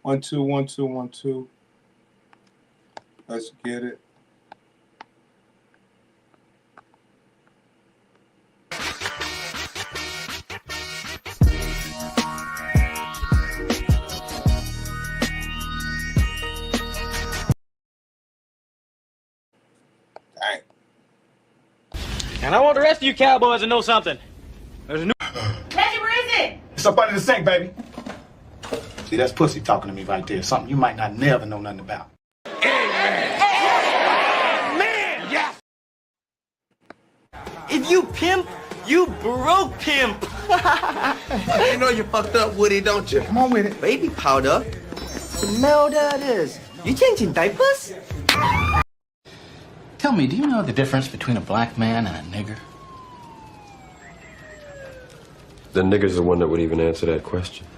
1 2 1 2 1 2. Let's get it. Dang. And I want the rest of you cowboys to know something. There's a new. Reggie, where is it? It's up under the sink, baby. See, that's pussy talking to me right there. Something you might not never know nothing about. Man, yeah. If you pimp, you broke pimp. You know you fucked up, Woody, don't you? Come on with it. Baby powder. Smell that is. You changing diapers? Tell me, do you know the difference between a black man and a nigger? The nigger's the one that would even answer that question.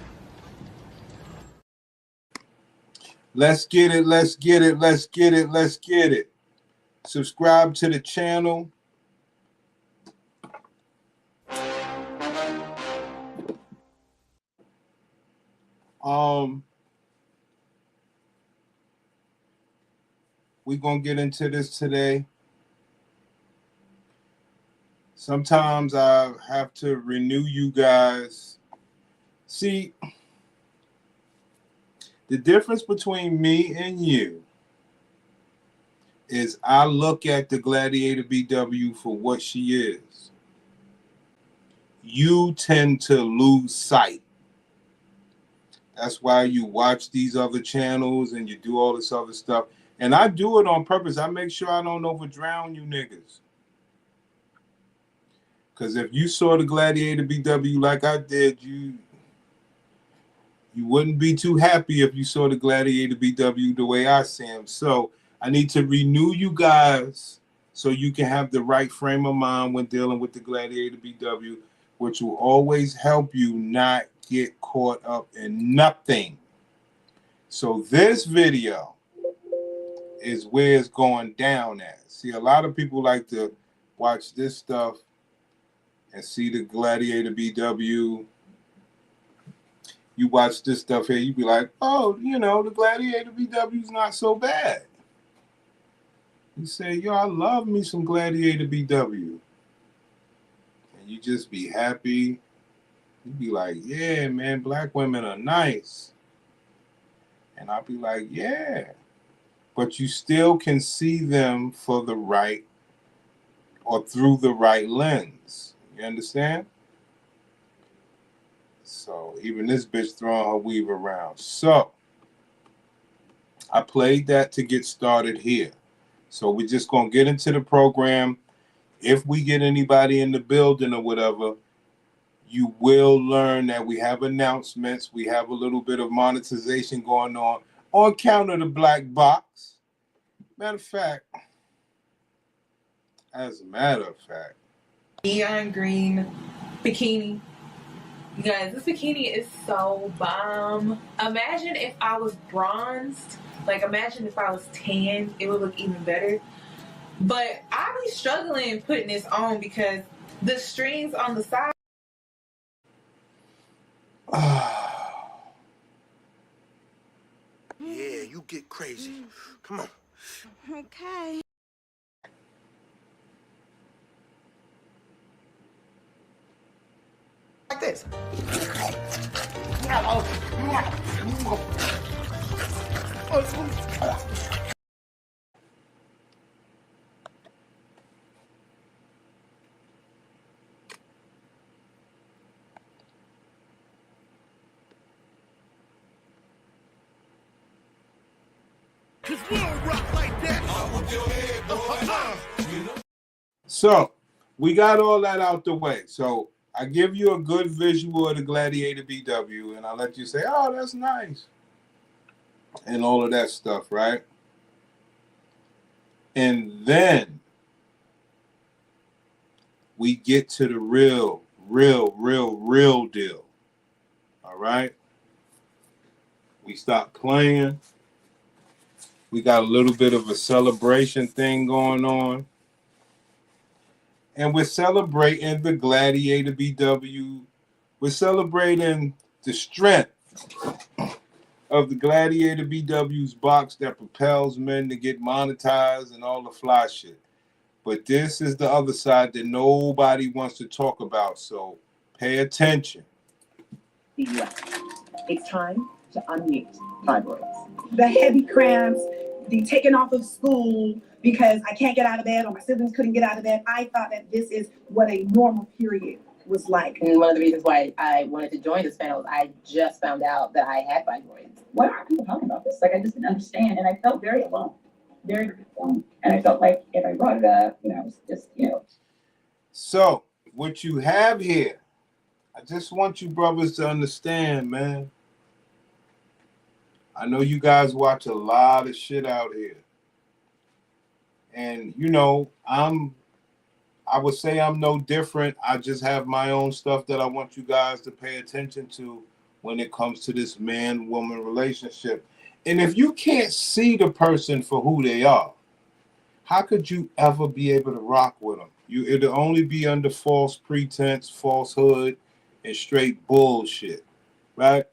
Let's get it. Let's get it. Let's get it. Let's get it. Subscribe to the channel. We're gonna get into this today. Sometimes I have to renew you guys. See, the difference between me and you is I look at the Gladiator BW for what she is. You tend to lose sight. That's why you watch these other channels and you do all this other stuff. And I do it on purpose. I make sure I don't overdrown you niggas. Because if you saw the Gladiator BW like I did, you wouldn't be too happy if you saw the Gladiator BW the way I see him. So I need to renew you guys so you can have the right frame of mind when dealing with the Gladiator BW, which will always help you not get caught up in nothing. So this video is where it's going down at. See, a lot of people like to watch this stuff and see the Gladiator BW. You watch this stuff here, you be like, oh, you know, the Gladiator BW is not so bad. You say, yo, I love me some Gladiator BW. And you just be happy. You be like, yeah, man, black women are nice. And I'll be like, yeah. But you still can see them for the right or through the right lens. You understand? So even this bitch throwing her weave around. So I played that to get started here. So we're just going to get into the program. If we get anybody in the building or whatever, you will learn that we have announcements. We have a little bit of monetization going on account of the black box. Matter of fact, Neon green bikini. You guys, this bikini is so bomb. Imagine if I was bronzed. Like, imagine if I was tan. It would look even better. But I be struggling putting this on because the strings on the side. Yeah, you get crazy. Come on. Okay. Like this. So we got all that out the way. So I give you a good visual of the Gladiator BW, and I let you say, oh, that's nice. And all of that stuff, right? And then we get to the real deal. All right? We stop playing. We got a little bit of a celebration thing going on. And we're celebrating the Gladiator BW. We're celebrating the strength of the Gladiator BW's box that propels men to get monetized and all the fly shit. But this is the other side that nobody wants to talk about, so pay attention. It's time to unmute fibroids. The heavy cramps, the taking off of school because I can't get out of bed or my siblings couldn't get out of bed. I thought that this is what a normal period was like. And one of the reasons why I wanted to join this panel is I just found out that I had fibroids. Why aren't people talking about this? Like, I just didn't understand, and I felt very alone, very alone. And I felt like if I brought it up, it was just, So, what you have here, I just want you brothers to understand, man. I know you guys watch a lot of shit out here. And, I would say I'm no different. I just have my own stuff that I want you guys to pay attention to when it comes to this man-woman relationship. And if you can't see the person for who they are, how could you ever be able to rock with them? It'll only be under false pretense, falsehood, and straight bullshit, right?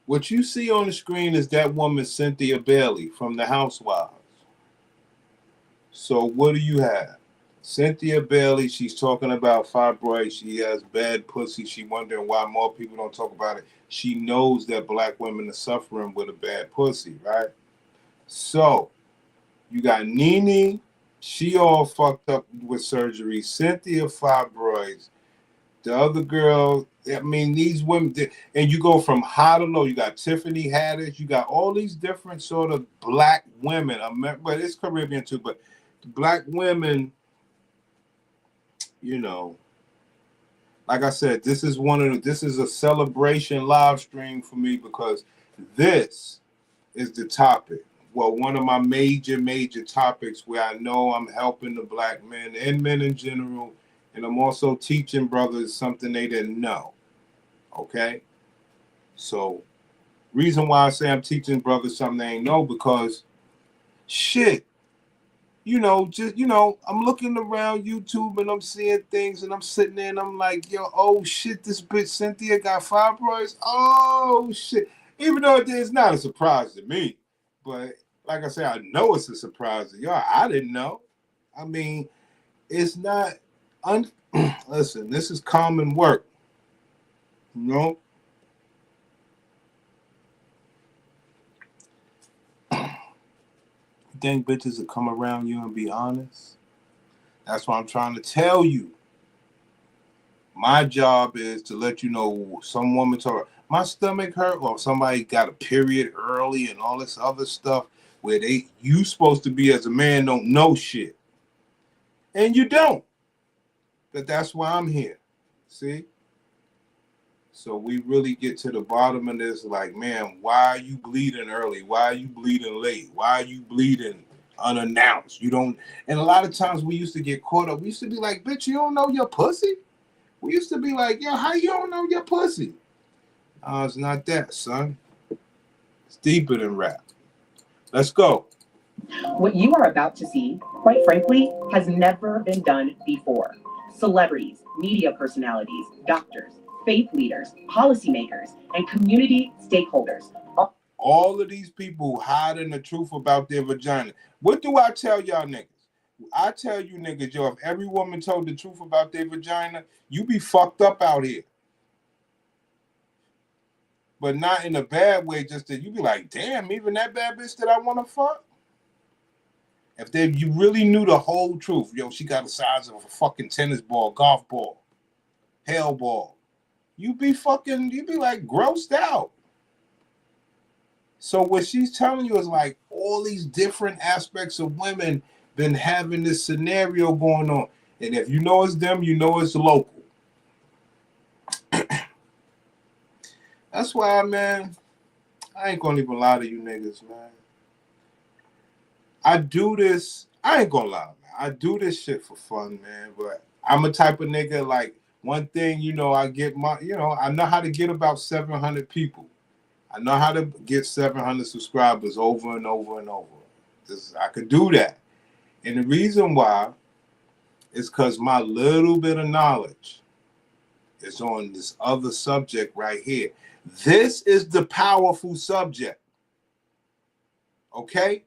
What you see on the screen is that woman, Cynthia Bailey, from the Housewives. So what do you have? Cynthia Bailey, she's talking about fibroids. She has bad pussy. She wondering why more people don't talk about it. She knows that black women are suffering with a bad pussy, right? So you got Nene. She all fucked up with surgery. Cynthia fibroids. The other girl, I mean, these women, and you go from high to low. You got Tiffany Haddish. You got all these different sort of black women. But it's Caribbean too. But black women, like I said, this is a celebration live stream for me because this is the topic. Well, one of my major topics where I know I'm helping the black men and men in general. And I'm also teaching brothers something they didn't know. Okay? So, reason why I say I'm teaching brothers something they ain't know, because shit, I'm looking around YouTube and I'm seeing things and I'm sitting there and I'm like, yo, oh shit, this bitch Cynthia got fibroids. Oh shit. Even though it's not a surprise to me. But like I said, I know it's a surprise to y'all. I didn't know. I mean, it's not. Listen, this is common work. You think bitches will come around you and be honest? That's what I'm trying to tell you. My job is to let you know some woman told her, my stomach hurt, or somebody got a period early and all this other stuff where you supposed to be as a man don't know shit. And you don't. But that's why I'm here. See? So we really get to the bottom of this, like, man, why are you bleeding early? Why are you bleeding late? Why are you bleeding unannounced? You don't, and a lot of times we used to get caught up. We used to be like, bitch, you don't know your pussy? We used to be like, yo, how you don't know your pussy? It's not that, son. It's deeper than rap. Let's go. What you are about to see, quite frankly, has never been done before. Celebrities, media personalities, doctors, faith leaders, policymakers, and community stakeholders. All of these people hiding the truth about their vagina. What do I tell y'all niggas? I tell you niggas, yo, if every woman told the truth about their vagina, you be fucked up out here. But not in a bad way, just that you be like, damn, even that bad bitch that I want to fuck? If you really knew the whole truth, yo, she got the size of a fucking tennis ball, golf ball, hell ball, you'd be like grossed out. So what she's telling you is like all these different aspects of women been having this scenario going on. And if you know it's them, you know it's local. That's why, man, I ain't gonna even lie to you niggas, man. I do this, I ain't gonna lie, man. I do this shit for fun, man. But I'm a type of nigga, like, one thing, I get I know how to get about 700 people. I know how to get 700 subscribers over and over and over. I could do that. And the reason why is because my little bit of knowledge It's on this other subject right here. This is the powerful subject. Okay?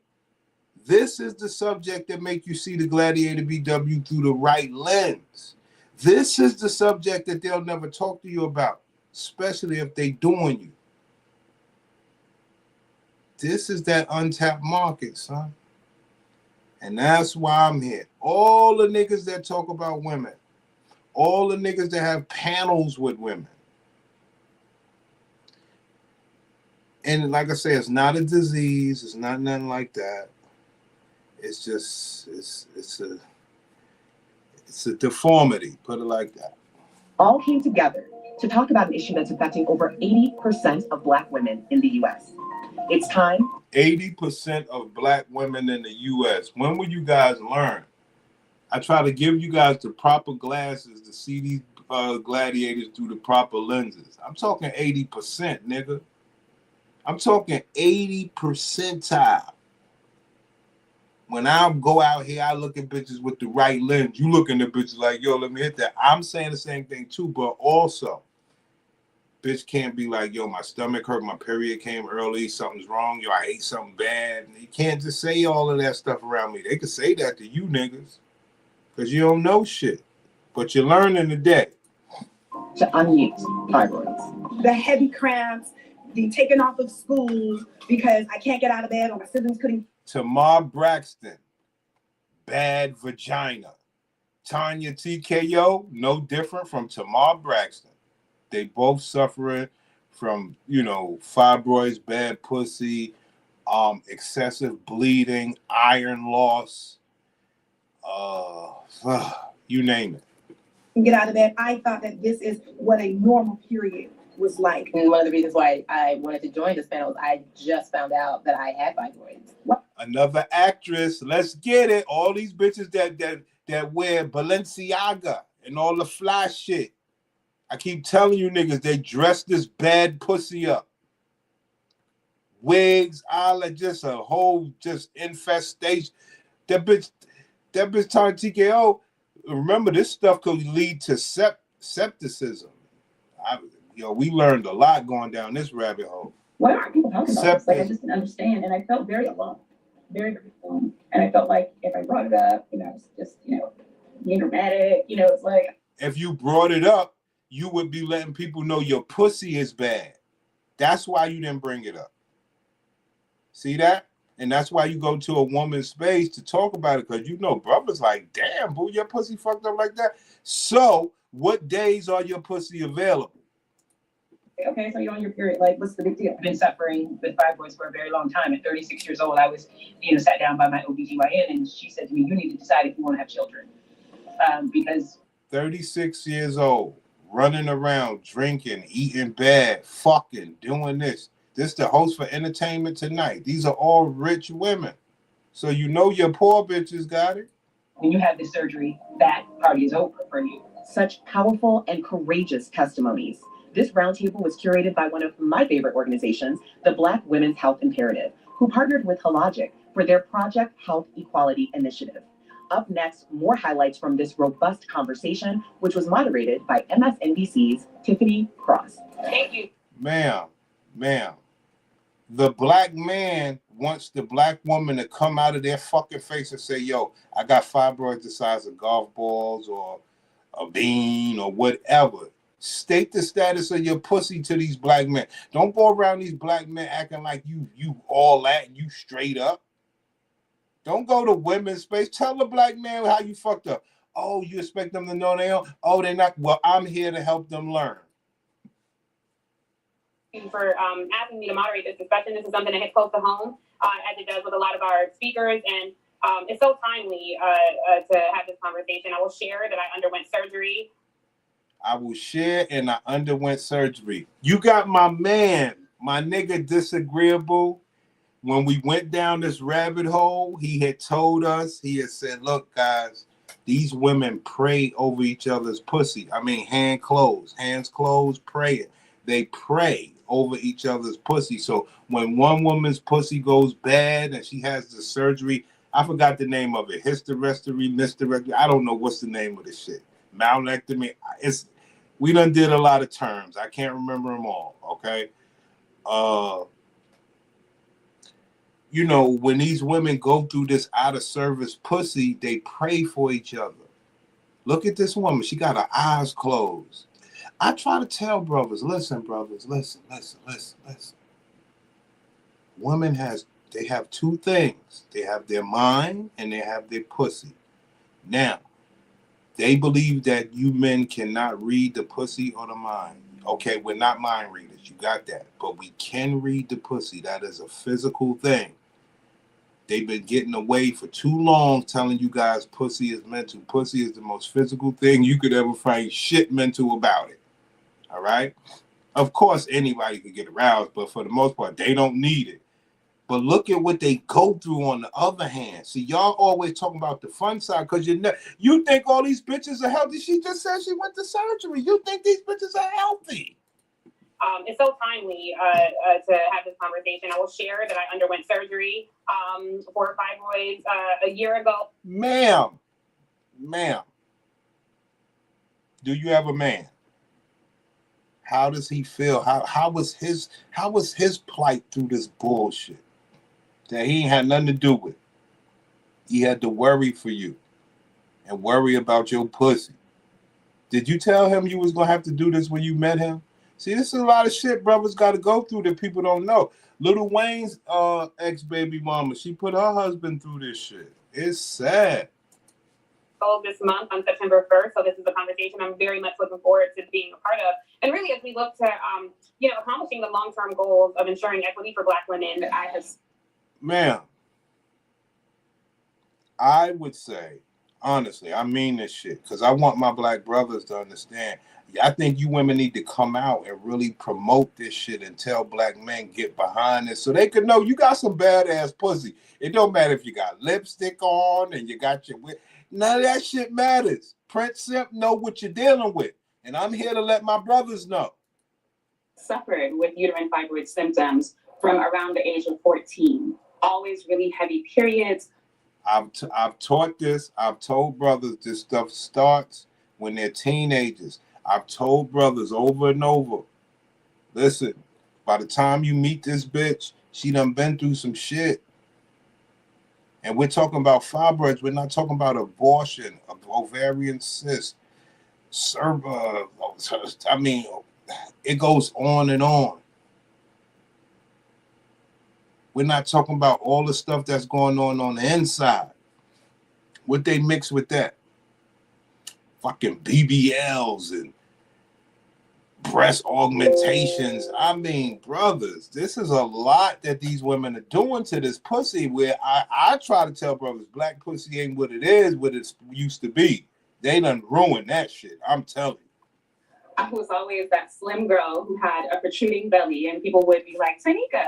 This is the subject that make you see the Gladiator BW through the right lens. This is the subject that they'll never talk to you about, especially if they doing you. This is that untapped market, son. And that's why I'm here. All the niggas that talk about women, all the niggas that have panels with women. And like I say, it's not a disease. It's not nothing like that. It's just, it's a deformity, put it like that. All came together to talk about an issue that's affecting over 80% of Black women in the U.S. It's time. 80% of Black women in the U.S. When will you guys learn? I try to give you guys the proper glasses to see these gladiators through the proper lenses. I'm talking 80%, nigga. I'm talking 80 percentile. When I go out here, I look at bitches with the right lens. You looking at bitches like, yo, let me hit that. I'm saying the same thing too, but also, bitch can't be like, yo, my stomach hurt, my period came early, something's wrong, yo, I ate something bad. You can't just say all of that stuff around me. They could say that to you niggas because you don't know shit, but you're learning today. To unmute fibroids. The heavy cramps, the taking off of school because I can't get out of bed or my siblings couldn't. Tamar Braxton, bad vagina. Tanya TKO, no different from Tamar Braxton. They both suffering from, fibroids, bad pussy, excessive bleeding, iron loss, you name it. Get out of bed. I thought that this is what a normal period was like. And one of the reasons why I wanted to join this panel is I just found out that I had fibroids. What? Another actress, let's get it. All these bitches that wear Balenciaga and all the fly shit. I keep telling you niggas, they dress this bad pussy up. Wigs, just a whole infestation. That bitch Tanya TKO, remember this stuff could lead to septicism. We learned a lot going down this rabbit hole. Why aren't people talking about this? Like, I just didn't understand, and I felt very alone, very, very alone. And I felt like if I brought it up, I was just, being dramatic. It's like, if you brought it up, you would be letting people know your pussy is bad. That's why you didn't bring it up. See that? And that's why you go to a woman's space to talk about it, because brothers like, damn, boo, your pussy fucked up like that. So, what days are your pussy available? okay, so you're on your period. Like, what's the big deal? I've been suffering with fibroids for a very long time. At 36 years old, I was, sat down by my OBGYN, and she said to me, you need to decide if you want to have children. Because 36 years old, running around, drinking, eating bad, fucking, doing this. This the host for Entertainment Tonight. These are all rich women. So your poor bitches got it. When you have this surgery, that party is over for you. Such powerful and courageous testimonies. This roundtable was curated by one of my favorite organizations, the Black Women's Health Imperative, who partnered with Hologic for their Project Health Equality Initiative. Up next, more highlights from this robust conversation, which was moderated by MSNBC's Tiffany Cross. Thank you. Ma'am, the Black man wants the Black woman to come out of their fucking face and say, yo, I got fibroids the size of golf balls or a bean or whatever. State the status of your pussy to these Black men. Don't go around these Black men acting like you all that and you straight up. Don't go to women's space. Tell the Black man how you fucked up. Oh, you expect them to know they own? Oh, they're not. Well, I'm here to help them learn. Thank you for asking me to moderate this discussion. This is something that hits close to home, as it does with a lot of our speakers. And it's so timely to have this conversation. I will share that I underwent surgery. You got my man, my nigga Disagreeable. When we went down this rabbit hole, he had told us, he had said, look, guys, these women pray over each other's pussy. I mean, hands closed, praying. They pray over each other's pussy. So when one woman's pussy goes bad and she has the surgery, I forgot the name of it, hysterectomy, I don't know what's the name of this shit. Malectomy. We done did a lot of terms. I can't remember them all. Okay. You know, when these women go through this out of service pussy, they pray for each other. Look at this woman. She got her eyes closed. I try to tell brothers, listen, brothers, listen. Women they have two things. They have their mind and they have their pussy. Now, they believe that you men cannot read the pussy or the mind. Okay, we're not mind readers. You got that. But we can read the pussy. That is a physical thing. They've been getting away for too long telling you guys pussy is mental. Pussy is the most physical thing you could ever find shit mental about it. All right? Of course, anybody could get aroused, but for the most part, they don't need it. But look at what they go through on the other hand. See, y'all always talking about the fun side because you think all these bitches are healthy. She just said she went to surgery. You think these bitches are healthy. It's so timely to have this conversation. I will share that I underwent surgery for fibroids a year ago. Ma'am, do you have a man? How does he feel? How was his plight through this bullshit that he ain't had nothing to do with? He had to worry for you and worry about your pussy. Did you tell him you was gonna have to do this when you met him? See, this is a lot of shit brothers got to go through that people don't know. Lil Wayne's ex-baby mama, she put her husband through this shit. It's sad. This month on September 1st, so this is a conversation I'm very much looking forward to being a part of. And really, as we look to, accomplishing the long-term goals of ensuring equity for Black women, Ma'am, I would say, honestly, I mean this shit, because I want my Black brothers to understand. I think you women need to come out and really promote this shit and tell Black men get behind this so they could know you got some badass pussy. It don't matter if you got lipstick on and you got your... None of that shit matters. Prince Simp know what you're dealing with. And I'm here to let my brothers know. Suffered with uterine fibroid symptoms from around the age of 14. Always really heavy periods. I've taught this. I've told brothers this stuff starts when they're teenagers. I've told brothers over and over, listen, by the time you meet this bitch, she done been through some shit. And we're talking about fibroids. We're not talking about abortion, ovarian cyst, it goes on and on. We're not talking about all the stuff that's going on the inside. What they mix with that? Fucking BBLs and breast augmentations. I mean, brothers, this is a lot that these women are doing to this pussy where I try to tell brothers, Black pussy ain't what it is, what it used to be. They done ruined that shit. I'm telling you. I was always that slim girl who had a protruding belly, and people would be like, Tanika,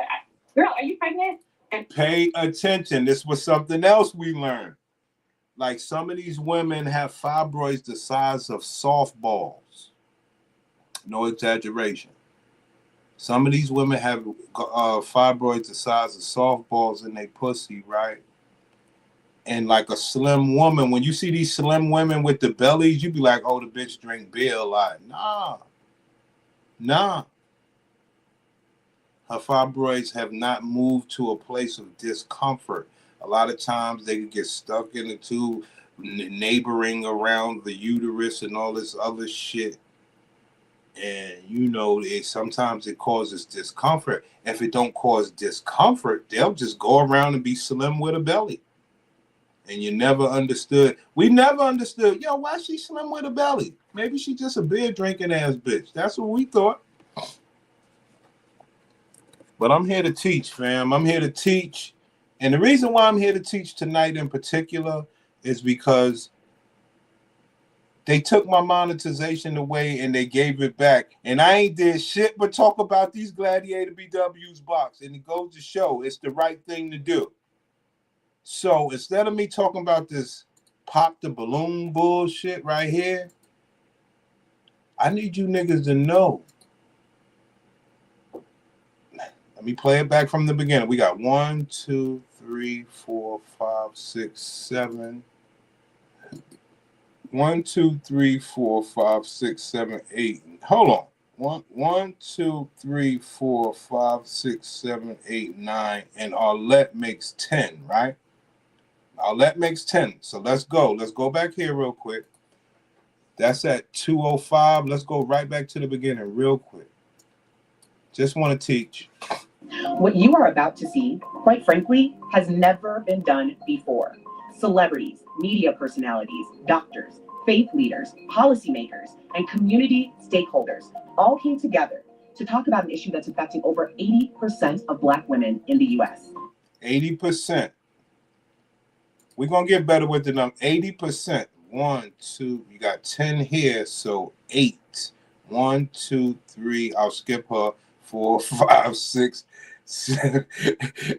girl, are you pregnant? And pay attention. This was something else we learned. Like some of these women have fibroids the size of softballs. No exaggeration. Some of these women have fibroids the size of softballs in their pussy, right? And like a slim woman, when you see these slim women with the bellies, you be like, oh, the bitch drink beer a lot. Nah. Her fibroids have not moved to a place of discomfort. A lot of times they get stuck in the tube, neighboring around the uterus and all this other shit. And sometimes it causes discomfort. If it don't cause discomfort, they'll just go around and be slim with a belly. And you never understood. We never understood, why she slim with a belly? Maybe she just a beer drinking ass bitch. That's what we thought. But I'm here to teach, fam. I'm here to teach. And the reason why I'm here to teach tonight in particular is because they took my monetization away and they gave it back. And I ain't did shit but talk about these Gladiator BW's box. And it goes to show it's the right thing to do. So instead of me talking about this pop the balloon bullshit right here, I need you niggas to know. Let me play it back from the beginning. We got 1, 2, 3, 4, 5, 6, 7. 1, 2, 3, 4, 5, 6, 7, 8. Hold on. 1, 2, 3, 4, 5, 6, 7, 8, 9. And Arlette makes 10, right? Arlette makes 10. So let's go. Let's go back here real quick. That's at 205. Let's go right back to the beginning real quick. Just want to teach. What you are about to see, quite frankly, has never been done before. Celebrities, media personalities, doctors, faith leaders, policymakers, and community stakeholders all came together to talk about an issue that's affecting over 80% of Black women in the U.S. 80%. We're going to get better with the number. 80%. 1, 2, you got 10 here, so 8. 1, 2, 3, I'll skip her. 4, 5, 6, 7,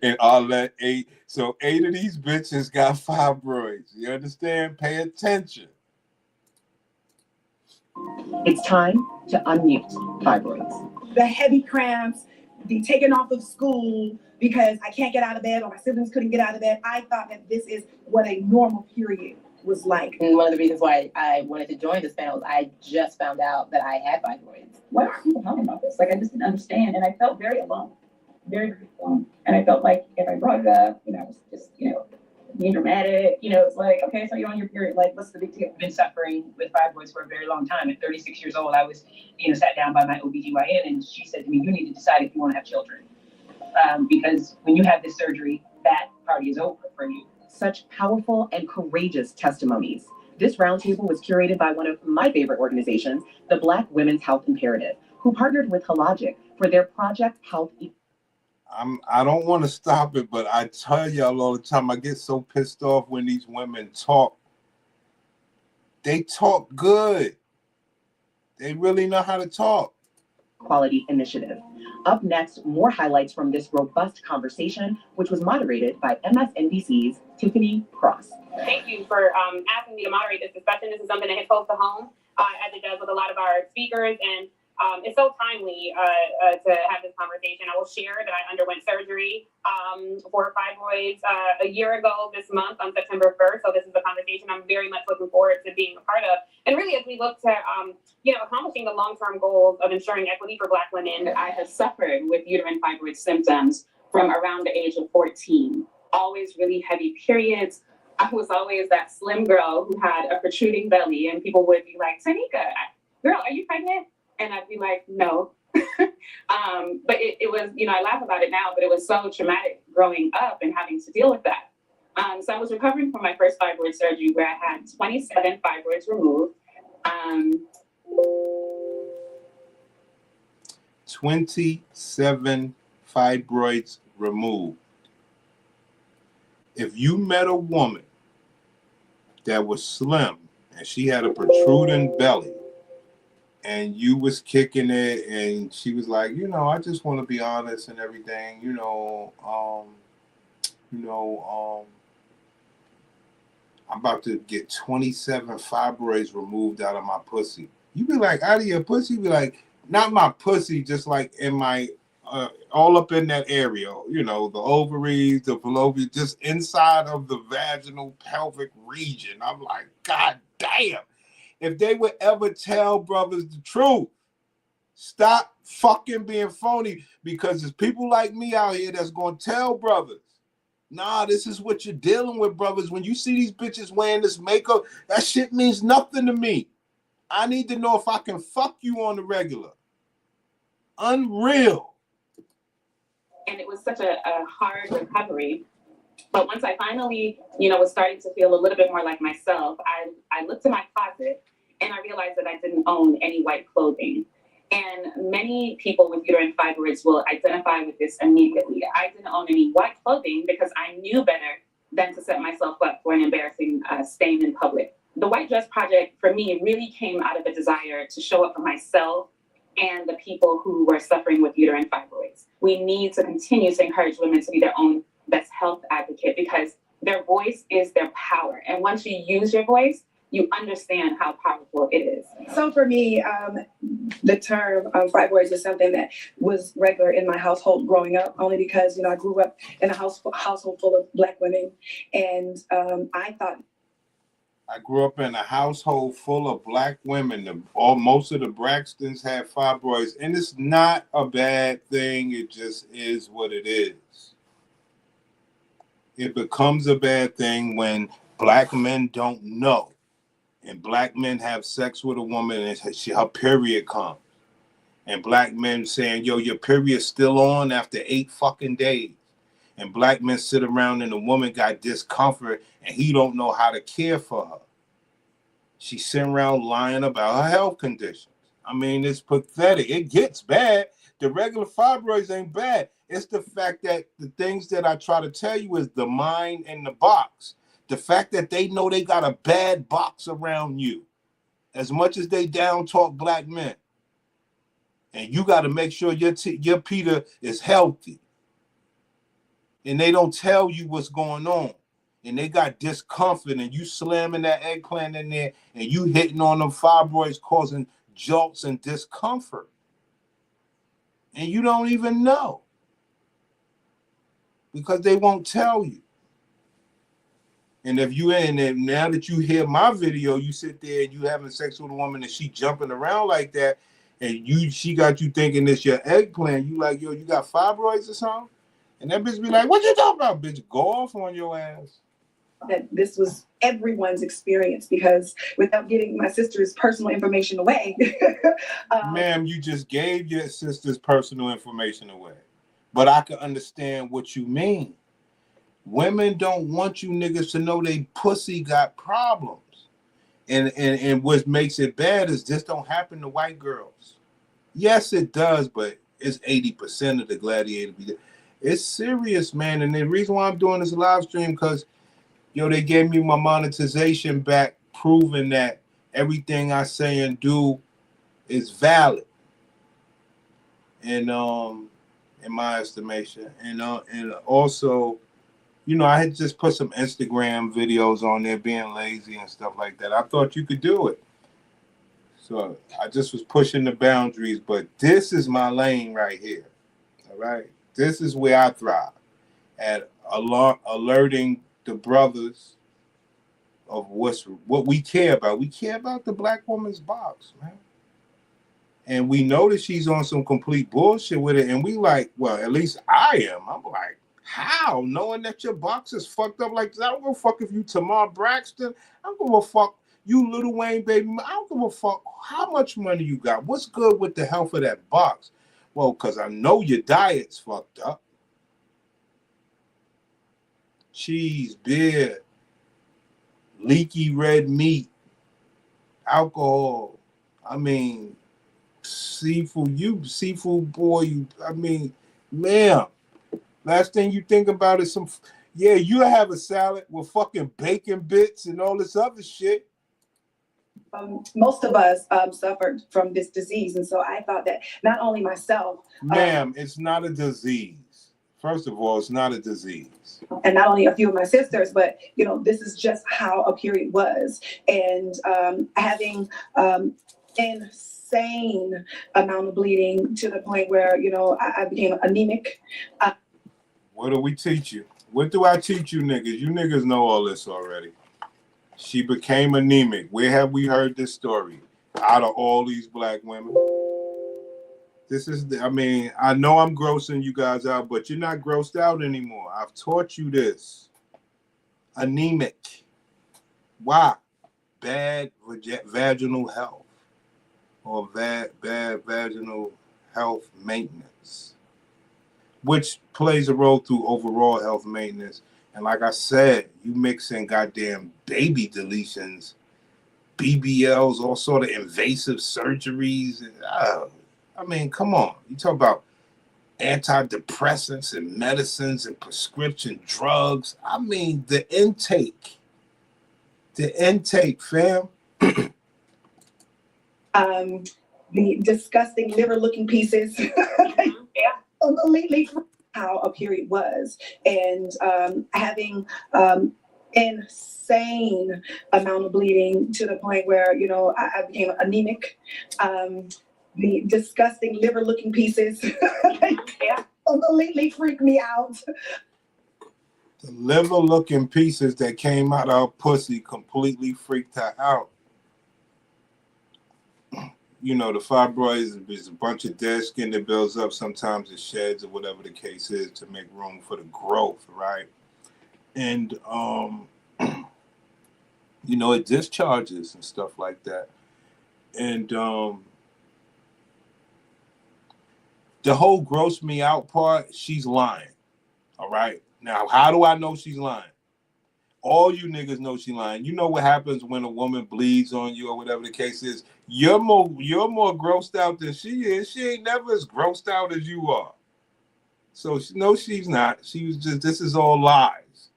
and all that 8. So 8 of these bitches got fibroids. You understand? Pay attention. It's time to unmute fibroids. The heavy cramps, the taking off of school because I can't get out of bed or my siblings couldn't get out of bed. I thought that this is what a normal period was like. And one of the reasons why I wanted to join this panel is I just found out that I had fibroids. Why aren't people talking about this? Like, I just didn't understand, and I felt very alone, very, very alone. And I felt like if I brought it up, I was just, being dramatic. It's like, okay, so you're on your period. Like, what's the big deal? I've been suffering with fibroids for a very long time. At 36 years old, I was, sat down by my OBGYN, and she said to me, you need to decide if you want to have children. Because when you have this surgery, that party is over for you. Such powerful and courageous testimonies. This roundtable was curated by one of my favorite organizations, the Black Women's Health Imperative, who partnered with Hologic for their Project Health. I don't want to stop it, but I tell y'all all the time, I get so pissed off when these women talk. They talk good. They really know how to talk. Quality Initiative. Up next, more highlights from this robust conversation, which was moderated by MSNBC's Tiffany Cross. Thank you for asking me to moderate this discussion. This is something that hits close to home, as it does with a lot of our speakers, and it's so timely to have this conversation. I will share that I underwent surgery for fibroids a year ago this month on September 1st. So this is a conversation I'm very much looking forward to being a part of. And really, as we look to accomplishing the long-term goals of ensuring equity for Black women. I have suffered with uterine fibroid symptoms from around the age of 14. Always really heavy periods. I was always that slim girl who had a protruding belly, and people would be like, Tanika, girl, are you pregnant? And I'd be like, no. But it was, I laugh about it now, but it was so traumatic growing up and having to deal with that. So I was recovering from my first fibroid surgery where I had 27 fibroids removed. 27 fibroids removed. If you met a woman that was slim and she had a protruding belly and you was kicking it and she was like, I just want to be honest and everything, I'm about to get 27 fibroids removed out of my pussy. You be like, out of your pussy? You be like, not my pussy, just like in my, all up in that area, the ovaries, the fallopian, just inside of the vaginal pelvic region. I'm like, God damn. If they would ever tell brothers the truth, stop fucking being phony, because there's people like me out here that's going to tell brothers, nah, this is what you're dealing with, brothers. When you see these bitches wearing this makeup, that shit means nothing to me. I need to know if I can fuck you on the regular. Unreal. And it was such a hard recovery. But once I finally, was starting to feel a little bit more like myself, I looked in my closet and I realized that I didn't own any white clothing. And many people with uterine fibroids will identify with this immediately. I didn't own any white clothing because I knew better than to set myself up for an embarrassing stain in public. The White Dress Project, for me, really came out of a desire to show up for myself and the people who were suffering with uterine fibroids. We need to continue to encourage women to be their own best health advocate, because their voice is their power. And once you use your voice, you understand how powerful it is. So for me, the term fibroids is something that was regular in my household growing up, only because, I grew up in a household full of Black women. And I thought. I grew up in a household full of black women. Most of the Braxtons had fibroids, and it's not a bad thing. It just is what it is. It becomes a bad thing when black men don't know, and black men have sex with a woman and her period comes, and black men saying, "Yo, your period's still on after 8 fucking days." And black men sit around and the woman got discomfort and he don't know how to care for her. She's sitting around lying about her health conditions. I mean, it's pathetic. It gets bad. The regular fibroids ain't bad. It's the fact that the things that I try to tell you is the mind and the box. The fact that they know they got a bad box around you, as much as they down talk black men. And you got to make sure your Peter is healthy. And they don't tell you what's going on. And they got discomfort, and you slamming that eggplant in there, and you hitting on them fibroids, causing jolts and discomfort. And you don't even know because they won't tell you. And if you in there, now that you hear my video, you sit there and you having sex with a woman and she jumping around like that, and she got you thinking it's your eggplant. You like, yo, you got fibroids or something? And that bitch be like, what you talking about, bitch? Go off on your ass. That this was everyone's experience, because without giving my sister's personal information away. Ma'am, you just gave your sister's personal information away. But I can understand what you mean. Women don't want you niggas to know they pussy got problems. And what makes it bad is this don't happen to white girls. Yes, it does, but it's 80% of the gladiator. It's serious, man. And the reason why I'm doing this live stream, because yo, they gave me my monetization back, proving that everything I say and do is valid. And in my estimation. And also, you know, I had just put some Instagram videos on there being lazy and stuff like that. I thought you could do it. So I just was pushing the boundaries, but this is my lane right here. All right. This is where I thrive, at alerting the brothers of what we care about. We care about the black woman's box, man. And we know that she's on some complete bullshit with it. And we like, well, at least I am. I'm like, how? Knowing that your box is fucked up like this? I don't give a fuck if you Tamar Braxton. I don't give a fuck you Lil Wayne, baby. I don't give a fuck how much money you got. What's good with the health of that box? Well, because I know your diet's fucked up. Cheese, beer, leaky red meat, alcohol. I mean, seafood boy. I mean, ma'am, last thing you think about is you have a salad with fucking bacon bits and all this other shit. Most of us suffered from this disease. And so I thought that not only myself. Ma'am, it's not a disease. First of all, it's not a disease. And not only a few of my sisters, but, you know, this is just how a period was. And having insane amount of bleeding to the point where, you know, I became anemic. What do we teach you? What do I teach you niggas? You niggas know all this already. She became anemic. Where have we heard this story? Out of all these black women. This is, I mean, I know I'm grossing you guys out, but you're not grossed out anymore. I've taught you this. Anemic. Why? Bad vaginal health or bad vaginal health maintenance, which plays a role through overall health maintenance. And like I said, you mix in goddamn baby deletions, BBLs, all sort of invasive surgeries. And, I mean, come on. You talk about antidepressants and medicines and prescription drugs. I mean, the intake, fam. The disgusting liver-looking pieces. Yeah. Completely how a period was, and having insane amount of bleeding to the point where, you know, I became anemic. The disgusting liver-looking pieces Yeah. completely freaked me out. The liver-looking pieces that came out of her pussy completely freaked her out. You know, the fibroids is a bunch of dead skin that builds up. Sometimes it sheds or whatever the case is to make room for the growth, right? And, you know, it discharges and stuff like that. And the whole gross me out part, she's lying. All right. Now, how do I know she's lying? All you niggas know she lying. You know what happens when a woman bleeds on you or whatever the case is. You're more grossed out than she is. She ain't never as grossed out as you are. So no, she's not. She was just, this is all lies.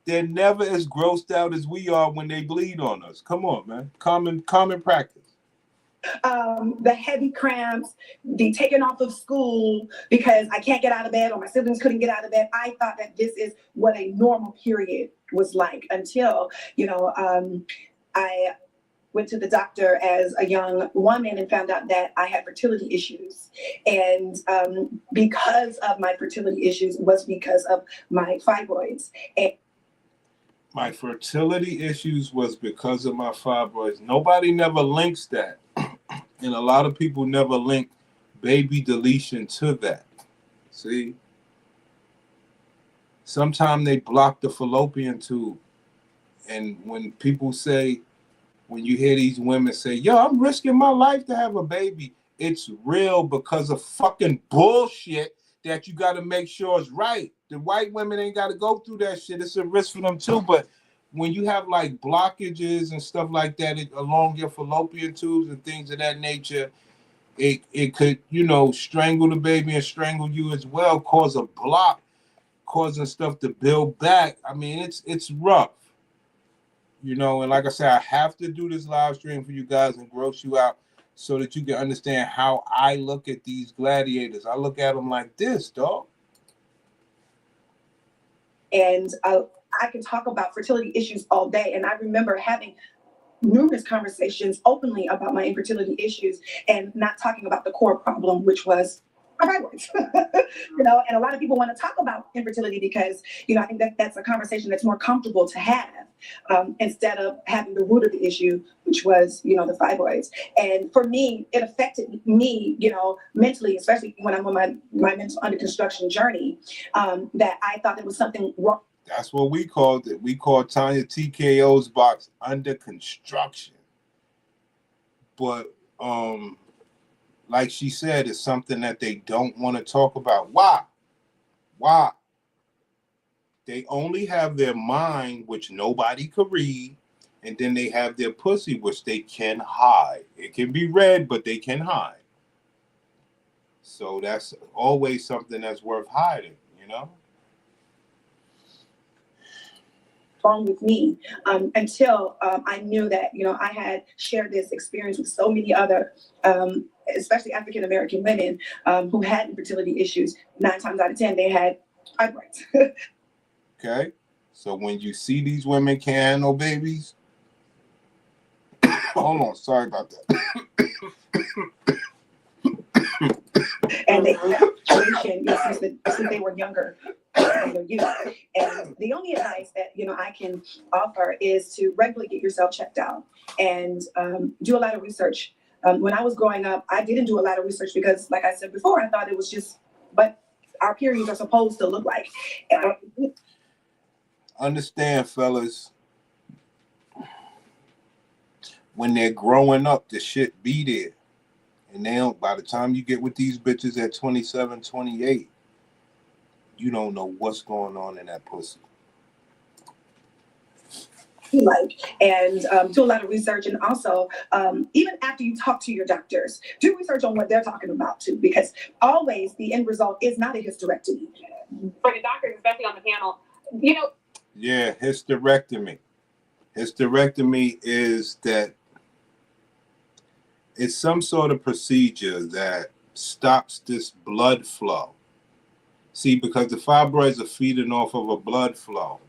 They're never as grossed out as we are when they bleed on us. Come on, man. Common practice. The heavy cramps, the taking off of school because I can't get out of bed or my siblings couldn't get out of bed. I thought that this is what a normal period was like until, you know, I went to the doctor as a young woman and found out that I had fertility issues. And because of my fertility issues was because of my fibroids. And my fertility issues was because of my fibroids. Nobody never links that. And a lot of people never link baby deletion to that. See? Sometimes they block the fallopian tube. And when people say, when you hear these women say, yo, I'm risking my life to have a baby, it's real because of fucking bullshit that you got to make sure is right. The white women ain't got to go through that shit. It's a risk for them too. But when you have like blockages and stuff like that along your fallopian tubes and things of that nature, it could, you know, strangle the baby and strangle you as well, cause a block, causing stuff to build back. I mean, it's rough. You know, and like I said, I have to do this live stream for you guys and gross you out so that you can understand how I look at these gladiators. I look at them like this, dog. And I can talk about fertility issues all day. And I remember having numerous conversations openly about my infertility issues and not talking about the core problem, which was my fibroids. You know, and a lot of people want to talk about infertility because, you know, I think that's a conversation that's more comfortable to have instead of having the root of the issue, which was, you know, the fibroids. And for me, it affected me, you know, mentally, especially when I'm on my mental under construction journey, that I thought there was something wrong. That's what we called it. We called Tanya TKO's box under construction. But like she said, it's something that they don't want to talk about. Why? They only have their mind, which nobody could read, and then they have their pussy, which they can hide. It can be read, but they can hide. So that's always something that's worth hiding, you know? Wrong with me until I knew that, you know, I had shared this experience with so many other, especially African-American women who had infertility issues. 9 times out of 10, they had fibroids. Okay? So when you see these women can't handle babies, hold on, sorry about that. And they have education since they were younger in their youth. And the only advice that, you know, I can offer is to regularly get yourself checked out and do a lot of research. When I was growing up, I didn't do a lot of research because, like I said before, I thought it was just what our periods are supposed to look like. Understand, fellas, when they're growing up, the shit be there. And now, by the time you get with these bitches at 27, 28, you don't know what's going on in that pussy. Like, and do a lot of research. And also, even after you talk to your doctors, do research on what they're talking about too, because always the end result is not a hysterectomy. For the doctors, especially on the panel, you know. Yeah, hysterectomy. Hysterectomy is that it's some sort of procedure that stops this blood flow. See, because the fibroids are feeding off of a blood flow.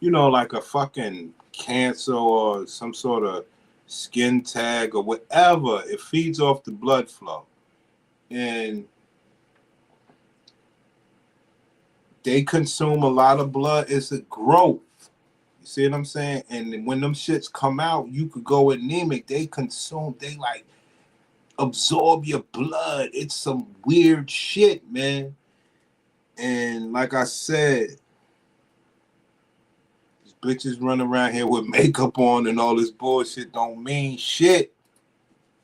You know, like a fucking cancer or some sort of skin tag or whatever. It feeds off the blood flow. And they consume a lot of blood. It's a growth. You see what I'm saying? And when them shits come out, you could go anemic. They like absorb your blood. It's some weird shit, man. And like I said, these bitches run around here with makeup on and all this bullshit don't mean shit.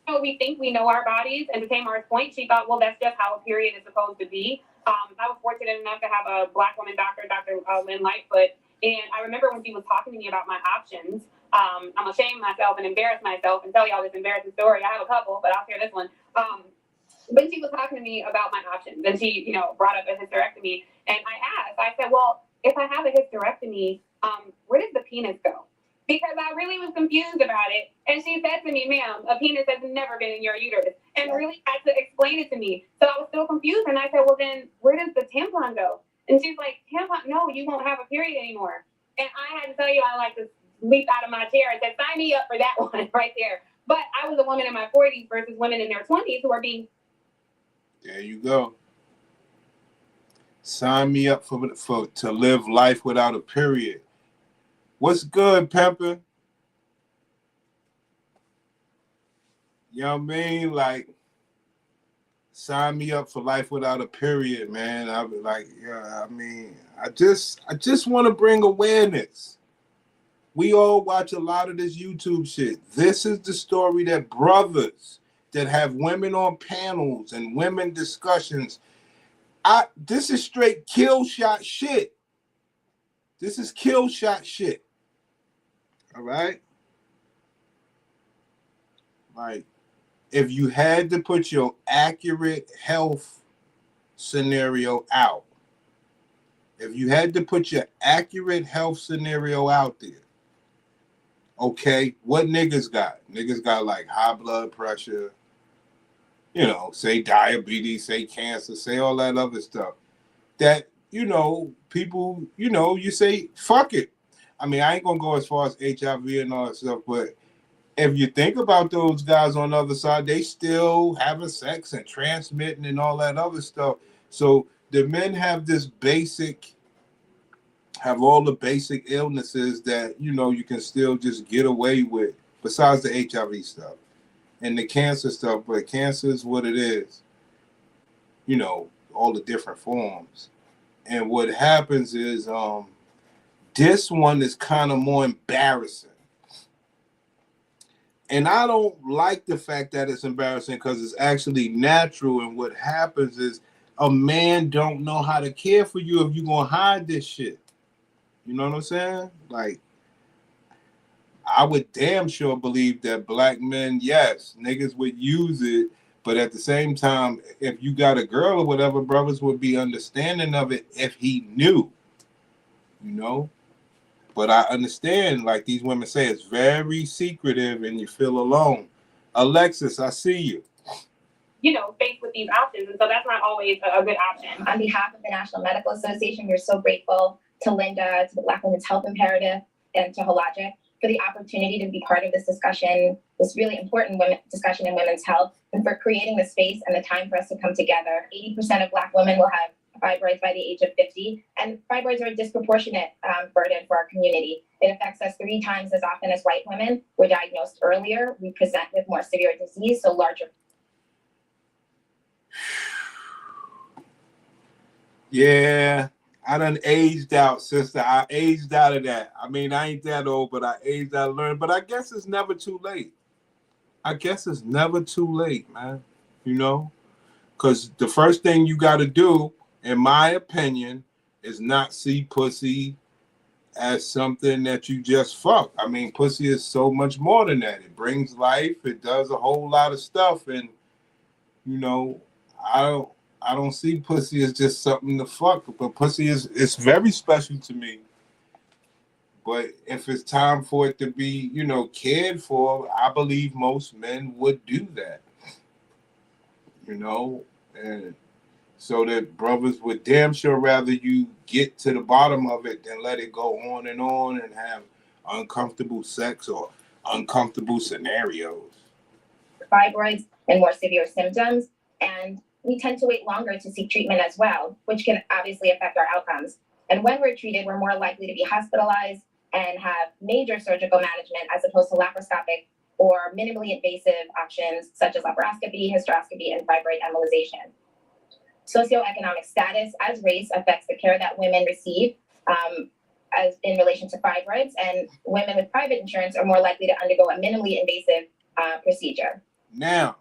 So we think we know our bodies, and to Tamar's point, she thought, well, that's just how a period is supposed to be. I was fortunate enough to have a Black woman doctor, Dr. Lynn Lightfoot, and I remember when she was talking to me about my options, I'm gonna shame myself and embarrass myself and tell y'all this embarrassing story. I have a couple, but I'll share this one. When she was talking to me about my options, and she, brought up a hysterectomy, and I said, well, if I have a hysterectomy, where does the penis go? Because I really was confused about it. And she said to me, ma'am, a penis has never been in your uterus. And really had to explain it to me. So I was still confused. And I said, well, then where does the tampon go? And she's like, tampon? No, you won't have a period anymore. And I had to tell you, I like to leap out of my chair and said, sign me up for that one right there. But I was a woman in my 40s versus women in their 20s who are being. There you go. Sign me up for to live life without a period. What's good, Pepper? You know what I mean? Like, sign me up for life without a period, man. I be like, yeah, I mean, I just want to bring awareness. We all watch a lot of this YouTube shit. This is the story that brothers that have women on panels and women discussions. This is straight kill shot shit. This is kill shot shit. All right? Like, if you had to put your accurate health scenario out, if you had to put your accurate health scenario out there, okay, what niggas got? Niggas got like high blood pressure, say diabetes, say cancer, say all that other stuff. That, people, you say, fuck it. I mean, I ain't gonna go as far as HIV and all that stuff, but if you think about those guys on the other side, they still having sex and transmitting and all that other stuff. So the men have all the basic illnesses that, you can still just get away with, besides the HIV stuff and the cancer stuff. But cancer is what it is, all the different forms. And what happens is, this one is kind of more embarrassing. And I don't like the fact that it's embarrassing because it's actually natural. And what happens is a man don't know how to care for you if you're going to hide this shit. You know what I'm saying? Like, I would damn sure believe that Black men, yes, niggas would use it. But at the same time, if you got a girl or whatever, brothers would be understanding of it if he knew, But I understand, like these women say, it's very secretive and you feel alone. Alexis, I see you. Faced with these options. And so that's not always a good option. On behalf of the National Medical Association, we're so grateful to Linda, to the Black Women's Health Imperative, and to Hologic for the opportunity to be part of this discussion, this really important discussion in women's health, and for creating the space and the time for us to come together. 80% of Black women will have fibroids by the age of 50, and fibroids are a disproportionate burden for our community. It affects us 3 times as often as white women. We're diagnosed earlier. We present with more severe disease, so larger. Yeah, I done aged out, sister. I aged out of that. I mean, I ain't that old, but I aged out of learning. But I guess it's never too late. Man. Because the first thing you got to do, in my opinion, is not see pussy as something that you just fuck. I mean, pussy is so much more than that. It brings life. It does a whole lot of stuff. And, I don't see pussy as just something to fuck. But pussy it's very special to me. But if it's time for it to be, cared for, I believe most men would do that. And so that brothers would damn sure rather you get to the bottom of it than let it go on and have uncomfortable sex or uncomfortable scenarios. Fibroids and more severe symptoms. And we tend to wait longer to seek treatment as well, which can obviously affect our outcomes. And when we're treated, we're more likely to be hospitalized and have major surgical management as opposed to laparoscopic or minimally invasive options such as laparoscopy, hysteroscopy, and fibroid embolization. Socioeconomic status as race affects the care that women receive as in relation to fibroids, and women with private insurance are more likely to undergo a minimally invasive procedure. Now,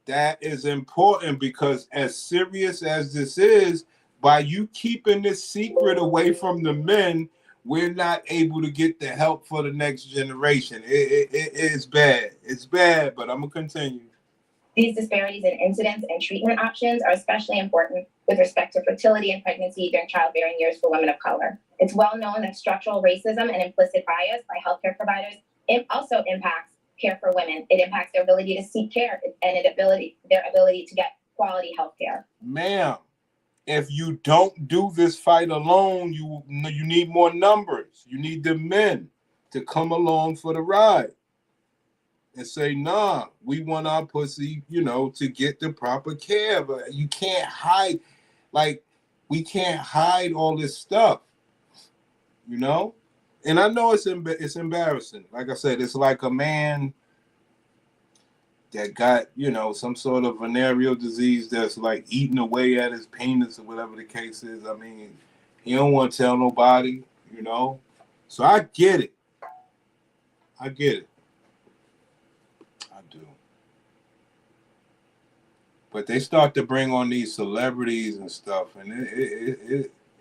that is important because as serious as this is, by you keeping this secret away from the men, we're not able to get the help for the next generation. It is bad. It's bad, but I'm going to continue. These disparities in incidence and treatment options are especially important with respect to fertility and pregnancy during childbearing years for women of color. It's well known that structural racism and implicit bias by healthcare providers also impacts care for women. It impacts their ability to seek care and their ability to get quality health care. Ma'am, if you don't do this fight alone, you need more numbers. You need the men to come along for the ride and say, nah, we want our pussy, to get the proper care. But you can't hide, we can't hide all this stuff, And I know it's embarrassing. Like I said, it's like a man that got, some sort of venereal disease that's like eating away at his penis or whatever the case is. I mean, he don't want to tell nobody, So I get it. I do. But they start to bring on these celebrities and stuff, and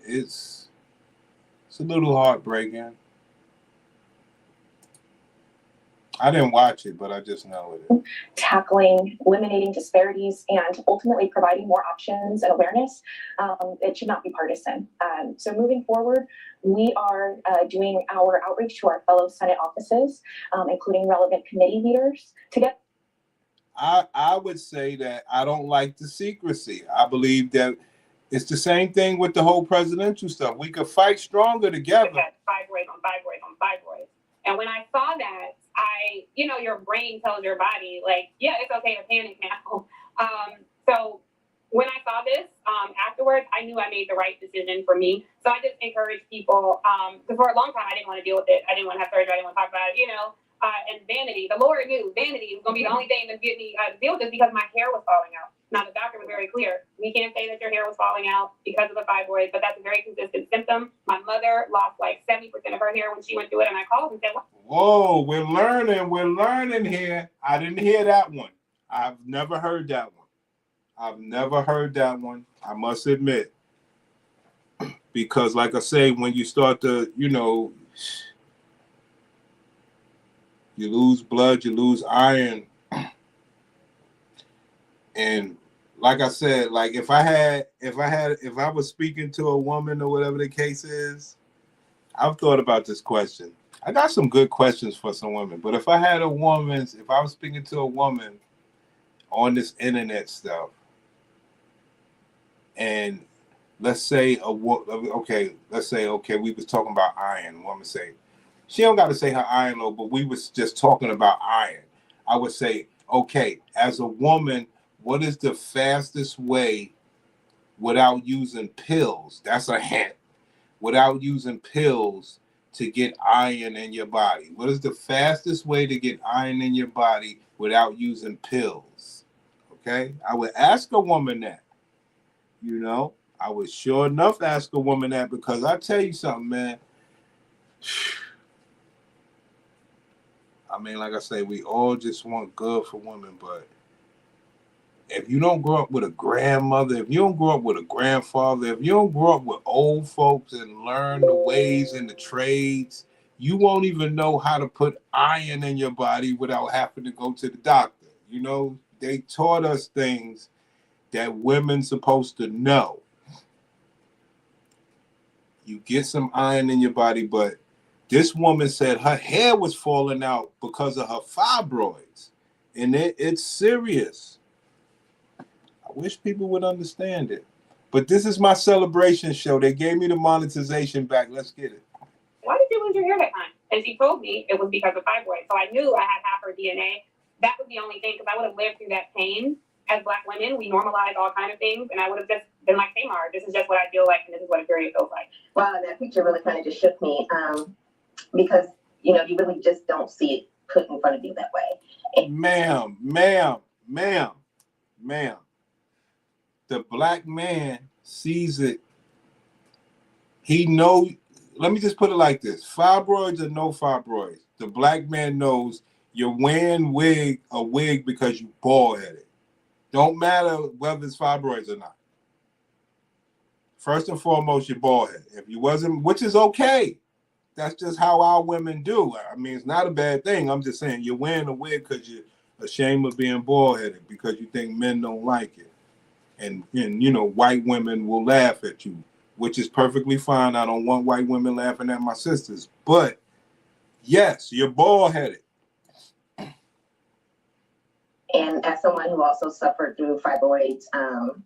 it's a little heartbreaking. I didn't watch it, but I just know it. Tackling, eliminating disparities, and ultimately providing more options and awareness. It should not be partisan. So moving forward, we are doing our outreach to our fellow Senate offices, including relevant committee leaders, to get. I would say that I don't like the secrecy. I believe that it's the same thing with the whole presidential stuff. We could fight stronger together. Fibroids on fibroids on fibroids. And when I saw that, your brain tells your body, yeah, it's okay to panic now. So when I saw this, afterwards, I knew I made the right decision for me. So I just encourage people, because for a long time, I didn't want to deal with it. I didn't want to have surgery. I didn't want to talk about it, and vanity. The Lord knew vanity was going to be the only thing that get me to deal with this because my hair was falling out. Now, the doctor was very clear. We can't say that your hair was falling out because of the fibroids, but that's a very consistent symptom. My mother lost 70% of her hair when she went through it, and I called and said, what? Whoa, we're learning here. I didn't hear that one. I've never heard that one. I must admit. Because like I say, when you start to, you lose blood, you lose iron. And like I said, if I was speaking to a woman or whatever the case is, I've thought about this question. I got some good questions for some women, but if I was speaking to a woman on this internet stuff, and let's say we was talking about iron. Woman say, she don't got to say her iron low, but we was just talking about iron. I would say, okay, as a woman, what is the fastest way without using pills? That's a hint. Without using pills to get iron in your body. What is the fastest way to get iron in your body without using pills? Okay? I would ask a woman that. I would sure enough ask a woman that, because I tell you something, man. I mean, like I say, we all just want good for women, but if you don't grow up with a grandmother, if you don't grow up with a grandfather, if you don't grow up with old folks and learn the ways and the trades, you won't even know how to put iron in your body without having to go to the doctor. They taught us things that women's supposed to know. You get some iron in your body, but this woman said her hair was falling out because of her fibroids, and it's serious. I wish people would understand it. But this is my celebration show. They gave me the monetization back. Let's get it. Why did you lose your hair that time? And she told me it was because of fibroids. So I knew I had half her DNA. That was the only thing, because I would have lived through that pain as Black women, we normalize all kind of things, and I would have just been like, Tamar, this is just what I feel like, and this is what a period feels like. Wow, that picture really kind of just shook me, because you really just don't see it put in front of you that way. Ma'am. The Black man sees it. He knows. Let me just put it like this: fibroids or no fibroids, the Black man knows you're wearing a wig because you bald-headed. Don't matter whether it's fibroids or not. First and foremost, you're bald-headed. If you wasn't, which is okay. That's just how our women do. I mean, it's not a bad thing. I'm just saying you're wearing a wig because you're ashamed of being bald-headed because you think men don't like it. And white women will laugh at you, which is perfectly fine. I don't want white women laughing at my sisters. But yes, you're bald-headed. And as someone who also suffered through fibroids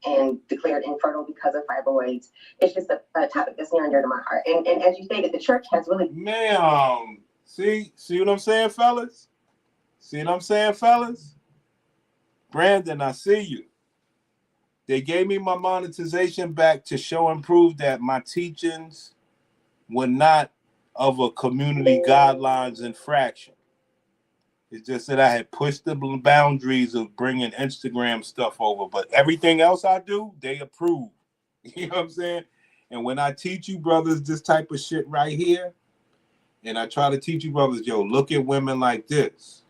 and declared infertile because of fibroids, it's just a topic that's near and dear to my heart. And as you stated, the church has really... Ma'am, see what I'm saying, fellas? See what I'm saying, fellas? Brandon, I see you. They gave me my monetization back to show and prove that my teachings were not of a community guidelines infraction. It's just that I had pushed the boundaries of bringing Instagram stuff over. But everything else I do, they approve. You know what I'm saying? And when I teach you brothers this type of shit right here, and I try to teach you brothers, yo, look at women like this.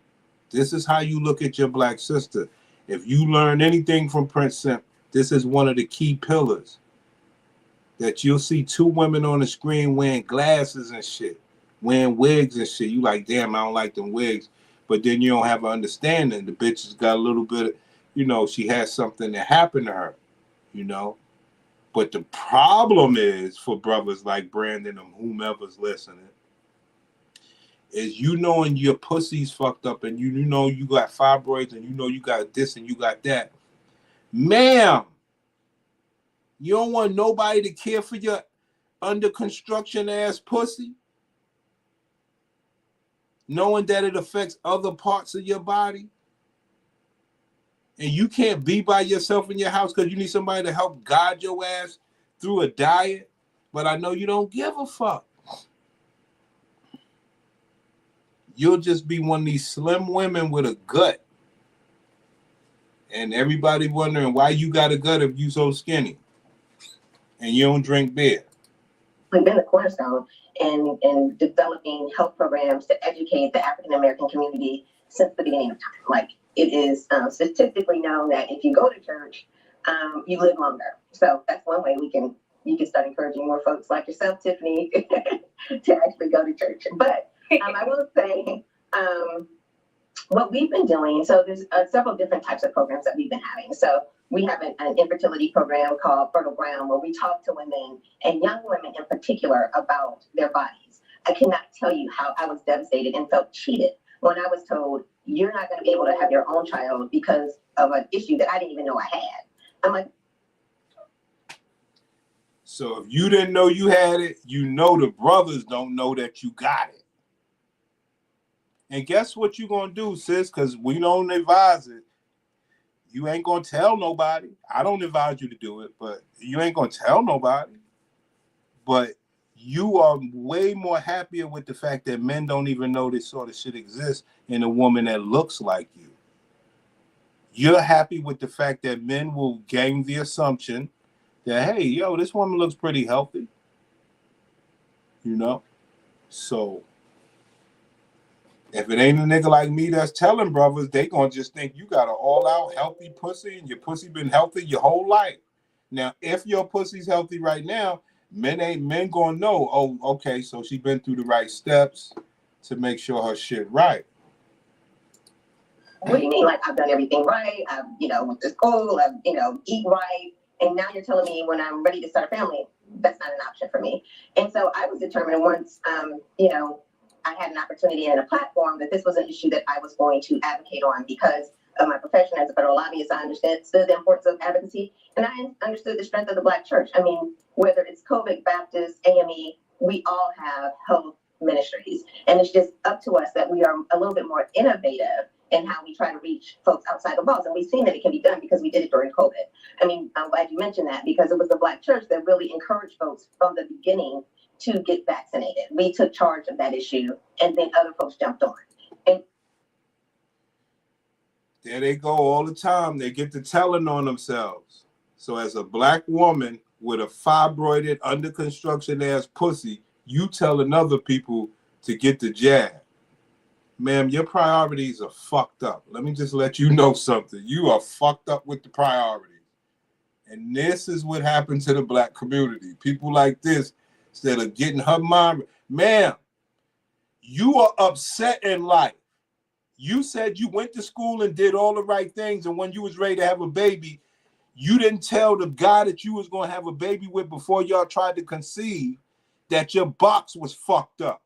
This is how you look at your Black sister. If you learn anything from Prince Simp, this is one of the key pillars. That you'll see two women on the screen wearing glasses and shit, wearing wigs and shit. You like, damn, I don't like them wigs. But then you don't have an understanding. The bitch has got a little bit of, she has something that happened to her, But the problem is for brothers like Brandon and whomever's listening, is knowing your pussy's fucked up and you know you got fibroids and you got this and you got that. Ma'am, you don't want nobody to care for your under construction ass pussy? Knowing that it affects other parts of your body? And you can't be by yourself in your house because you need somebody to help guide your ass through a diet? But I know you don't give a fuck. You'll just be one of these slim women with a gut. And everybody wondering why you got a gut if you so skinny. And you don't drink beer. We've been the cornerstone in developing health programs to educate the African American community since the beginning of time. Like, it is statistically known that if you go to church, you live longer. So that's one way you can start encouraging more folks like yourself, Tiffany, to actually go to church. But I will say what we've been doing. So there's several different types of programs that we've been having. So we have an infertility program called Fertile Ground, where we talk to women and young women in particular about their bodies. I cannot tell you how I was devastated and felt cheated when I was told you're not going to be able to have your own child because of an issue that I didn't even know I had. I'm like, so if you didn't know you had it, the brothers don't know that you got it. And guess what you're going to do, sis? Because we don't advise it. You ain't going to tell nobody. I don't advise you to do it, but you ain't going to tell nobody. But you are way more happier with the fact that men don't even know this sort of shit exists in a woman that looks like you. You're happy with the fact that men will gain the assumption that, hey, yo, this woman looks pretty healthy. So if it ain't a nigga like me that's telling brothers, they gonna just think you got an all-out healthy pussy and your pussy been healthy your whole life. Now, if your pussy's healthy right now, men gonna know, oh, okay, so she been through the right steps to make sure her shit right. what do you mean? Like, I've done everything right. I've, went to school. I've, eat right. And now you're telling me when I'm ready to start a family, that's not an option for me. And so I was determined once, I had an opportunity and a platform that this was an issue that I was going to advocate on because of my profession as a federal lobbyist. I understood the importance of advocacy, and I understood the strength of the Black church. I mean, whether it's COVID, Baptist, AME, we all have health ministries, and it's just up to us that we are a little bit more innovative and how we try to reach folks outside the walls. And we've seen that it can be done because we did it during COVID. I mean, I'm glad you mentioned that because it was the Black church that really encouraged folks from the beginning to get vaccinated. We took charge of that issue, and then other folks jumped on. And there they go all the time. They get to telling on themselves. So as a Black woman with a fibroided, under construction ass pussy, you telling other people to get the jab. Ma'am, your priorities are fucked up. Let me just let you know something. You are fucked up with the priorities. And this is what happened to the Black community. People like this, instead of getting her mind, ma'am, you are upset in life. You said you went to school and did all the right things, and when you was ready to have a baby, you didn't tell the guy that you was going to have a baby with before y'all tried to conceive that your box was fucked up.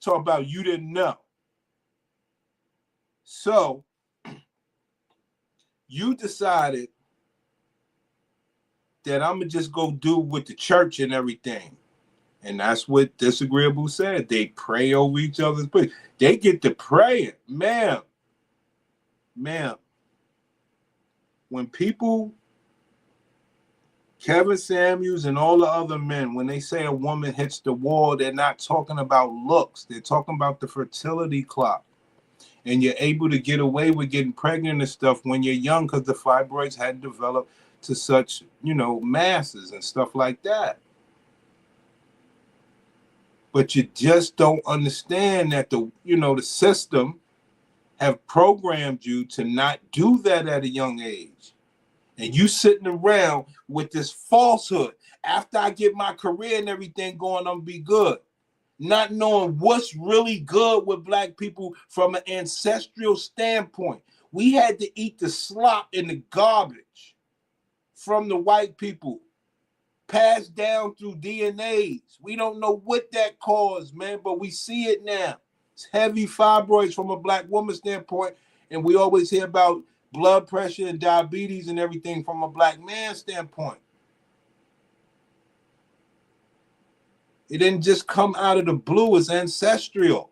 Talk about you didn't know. So you decided that I'm going to just go do with the church and everything. And that's what Disagreeable said. They pray over each other's prayers. They get to praying. Ma'am, when people, Kevin Samuels and all the other men, when they say a woman hits the wall, they're not talking about looks. They're talking about the fertility clock. And you're able to get away with getting pregnant and stuff when you're young because the fibroids had developed to such, masses and stuff like that. But you just don't understand that the system have programmed you to not do that at a young age. And you sitting around with this falsehood. After I get my career and everything going, I'm gonna be good. Not knowing what's really good with Black people from an ancestral standpoint. We had to eat the slop and the garbage from the white people, passed down through DNAs. We don't know what that caused, man, but we see it now. It's heavy fibroids from a Black woman standpoint, and we always hear about blood pressure and diabetes and everything from a Black man standpoint. It didn't just come out of the blue, it's ancestral.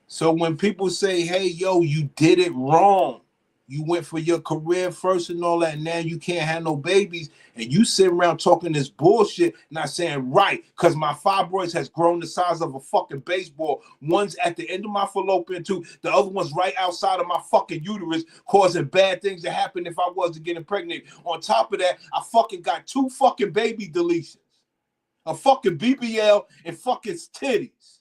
So when people say, hey, yo, you did it wrong, you went for your career first and all that, and now you can't have no babies, and you sit around talking this bullshit, not saying right, because my fibroids has grown the size of a fucking baseball. One's at the end of my fallopian tube, the other one's right outside of my fucking uterus, causing bad things to happen if I wasn't getting pregnant. On top of that, I fucking got 2 fucking baby deletions, a fucking BBL and fucking titties.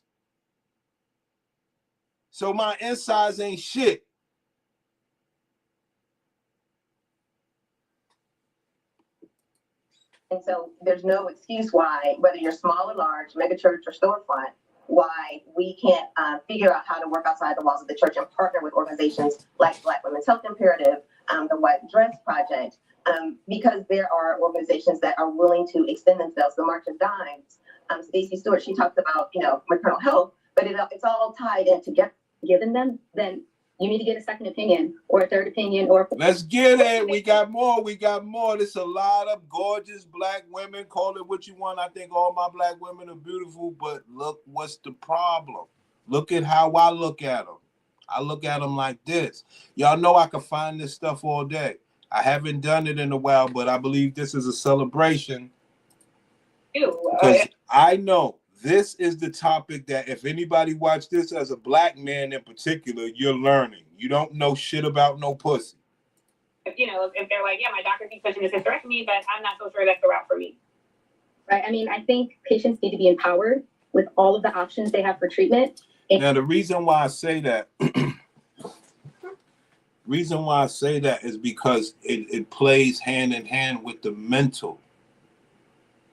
So my insides ain't shit. And so there's no excuse why, whether you're small or large, mega church or storefront, why we can't figure out how to work outside the walls of the church and partner with organizations like Black Women's Health Imperative, the White Dress Project, because there are organizations that are willing to extend themselves. The March of Dimes, Stacey Stewart, she talks about, maternal health, but it's all tied in together. Given them, then you need to get a second opinion or a third opinion or. Let's get it. We got more. There's a lot of gorgeous Black women. Call it what you want. I think all my Black women are beautiful, but look, what's the problem? Look at how I look at them. I look at them like this. Y'all know I can find this stuff all day. I haven't done it in a while, but I believe this is a celebration. Because I know this is the topic that if anybody watch this as a Black man in particular, you're learning. You don't know shit about no pussy. If they're like, yeah, my doctor keeps pushing this hysterectomy, but I'm not so sure that's the route for me. Right. I mean, I think patients need to be empowered with all of the options they have for treatment. Now, the reason why I say that, is because it plays hand in hand with the mental.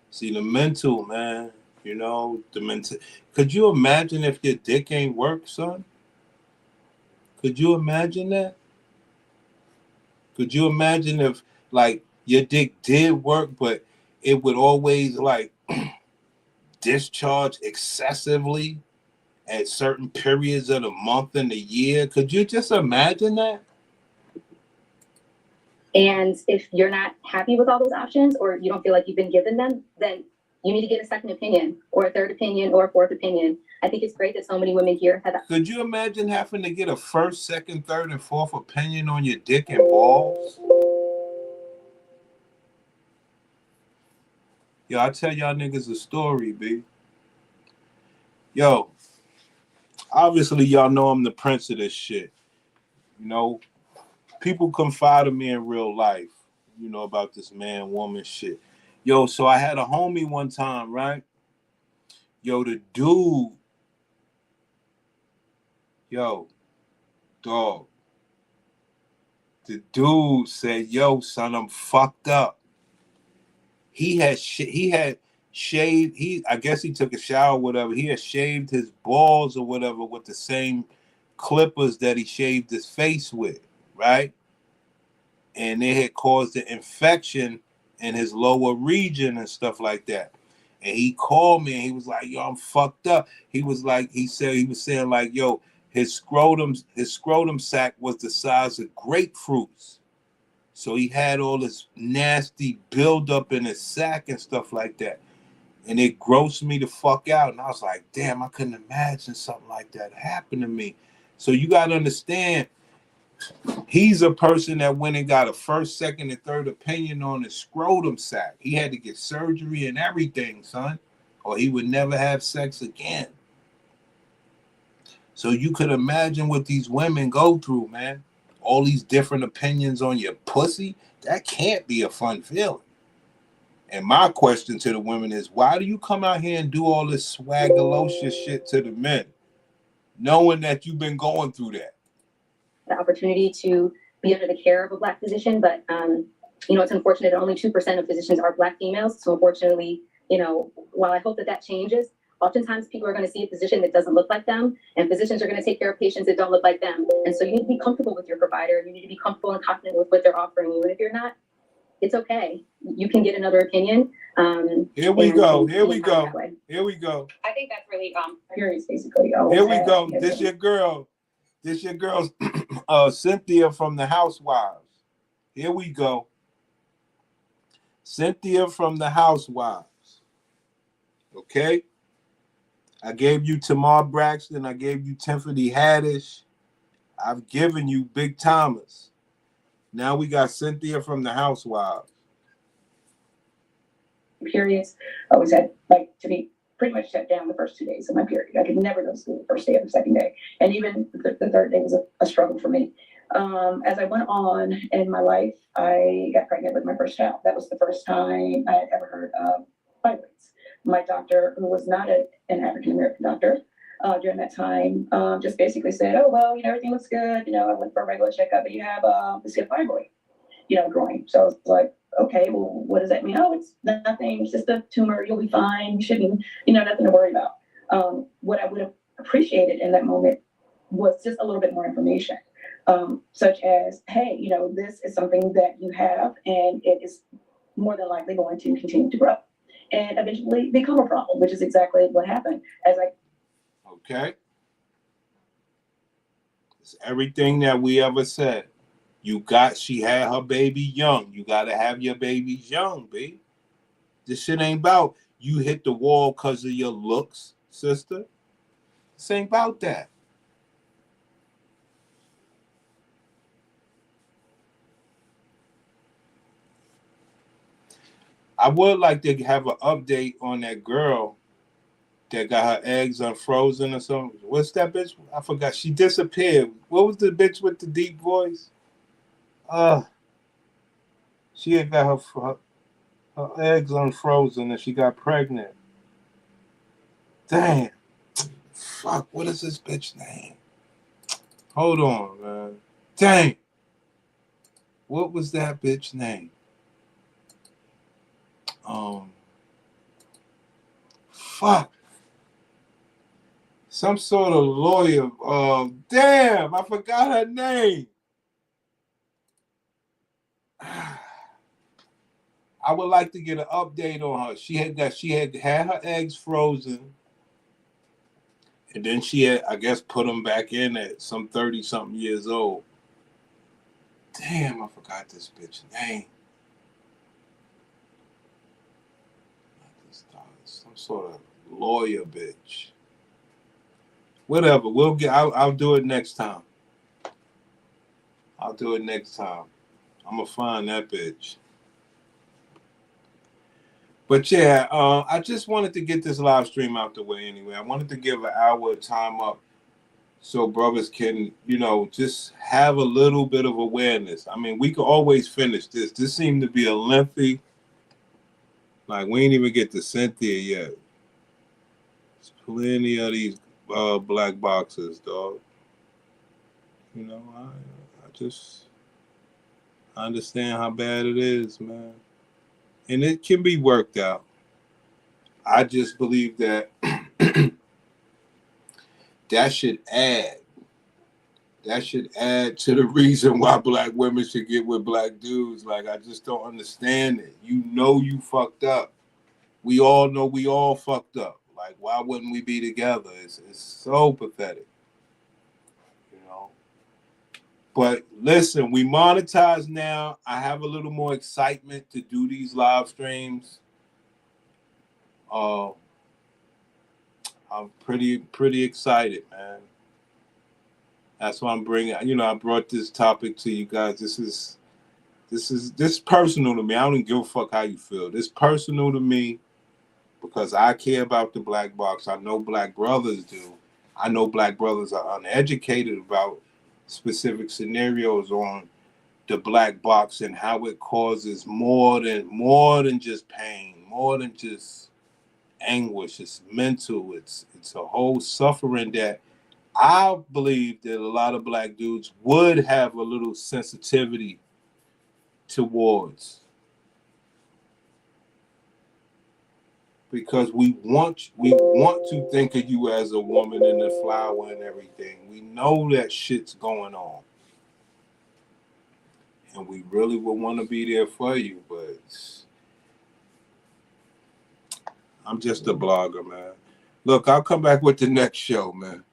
See, the mental, man. The mental. Could you imagine if your dick ain't work, son? Could you imagine that? Could you imagine if, like, your dick did work, but it would always, like, discharge excessively at certain periods of the month and the year? Could you just imagine that? And if you're not happy with all those options or you don't feel like you've been given them, then you need to get a second opinion or a third opinion or a fourth opinion. I think it's great that so many women here have. Could you imagine having to get a first, second, third, and fourth opinion on your dick and balls? Yo, I tell y'all niggas a story, B. Yo, obviously y'all know I'm the prince of this shit. You know, people confide in me in real life, you know, about this man-woman shit. Yo, so I had a homie one time, right? Yo, the dude, yo, dog. The dude said, yo, son, I'm fucked up. He had shaved, I guess he took a shower or whatever. He had shaved his balls or whatever with the same clippers that he shaved his face with, right? And it had caused an infection in his lower region and stuff like that. And he called me and he was like, yo, I'm fucked up. He was saying like, yo, his scrotum sac was the size of grapefruits. So he had all this nasty buildup in his sack and stuff like that. And it grossed me the fuck out. And I was like, damn, I couldn't imagine something like that happen to me. So you got to understand, he's a person that went and got a first, second, and third opinion on his scrotum sac. He had to get surgery and everything, son, or he would never have sex again. So you could imagine what these women go through, man. All these different opinions on your pussy. That can't be a fun feeling. And my question to the women is, why do you come out here and do all this swaggalocious shit to the men, knowing that you've been going through that? The opportunity to be under the care of a Black physician, but you know, it's unfortunate that only 2% of physicians are Black females. So unfortunately, you know, while I hope that that changes, oftentimes people are going to see a physician that doesn't look like them, and physicians are going to take care of patients that don't look like them. And so you need to be comfortable with your provider. You need to be comfortable and confident with what they're offering you. And if you're not, it's okay. You can get another opinion. Here we go. I think that's really curious, basically. Here we go. This your girl. This your girl, Cynthia from the Housewives. Here we go. Cynthia from the Housewives. Okay? I gave you Tamar Braxton. I gave you Tiffany Haddish. I've given you Big Thomas. Now we got Cynthia from the Housewives. Periods. I always had like to be pretty much shut down the first 2 days of my period. I could never go to school the first day or the second day. And even the third day was a struggle for me. As I went on in my life, I got pregnant with my first child. That was the first time I had ever heard of fibroids. My doctor, who was not an African-American doctor during that time, just basically said, oh, well, you know, everything looks good. You know, I went for a regular checkup, but you have this fibroid, you know, growing. So I was like, okay, well, what does that mean? Oh, it's nothing. It's just a tumor. You'll be fine. You shouldn't, you know, nothing to worry about. What I would have appreciated in that moment was just a little bit more information, such as, hey, you know, this is something that you have, and it is more than likely going to continue to grow and eventually become a problem, which is exactly what happened. Okay. It's everything that we ever said. She had her baby young. You got to have your babies young, B. This shit ain't about you hit the wall because of your looks, sister. This ain't about that. I would like to have an update on that girl that got her eggs unfrozen or something. What's that bitch? I forgot. She disappeared. What was the bitch with the deep voice? She had got her eggs unfrozen and she got pregnant. Damn. Fuck, what is this bitch name? Hold on, man. Dang. What was that bitch name? Fuck. Some sort of lawyer. Damn, I forgot her name. I would like to get an update on her. She had had her eggs frozen, and then she had, I guess, put them back in at some 30-something years old. Damn, I forgot this bitch's name. sort of lawyer bitch. Whatever. We'll get. I'll do it next time. I'll do it next time. I'm gonna find that bitch. But yeah, I just wanted to get this live stream out the way anyway. I wanted to give an hour of time up so brothers can, you know, just have a little bit of awareness. I mean, we could always finish this. This seemed to be a lengthy, like we ain't even get to Cynthia yet. There's plenty of these black boxes, dog. You know, I understand how bad it is, man. And it can be worked out. I just believe that that should add to the reason why black women should get with black dudes. Like, I just don't understand it. You know you fucked up. We all know we all fucked up. Like, why wouldn't we be together? It's so pathetic. You know? But listen, we monetize now. I have a little more excitement to do these live streams. I'm pretty excited, man. That's why I'm bringing. You know, I brought this topic to you guys. This is personal to me. I don't even give a fuck how you feel. This personal to me because I care about the black box. I know black brothers do. I know black brothers are uneducated about specific scenarios on the black box and how it causes more than just pain, more than just anguish. It's mental. It's a whole suffering that I believe that a lot of black dudes would have a little sensitivity towards, because we want to think of you as a woman and the flower and everything. We know that shit's going on, and we really would want to be there for you, but I'm just a blogger, man. Look, I'll come back with the next show, man.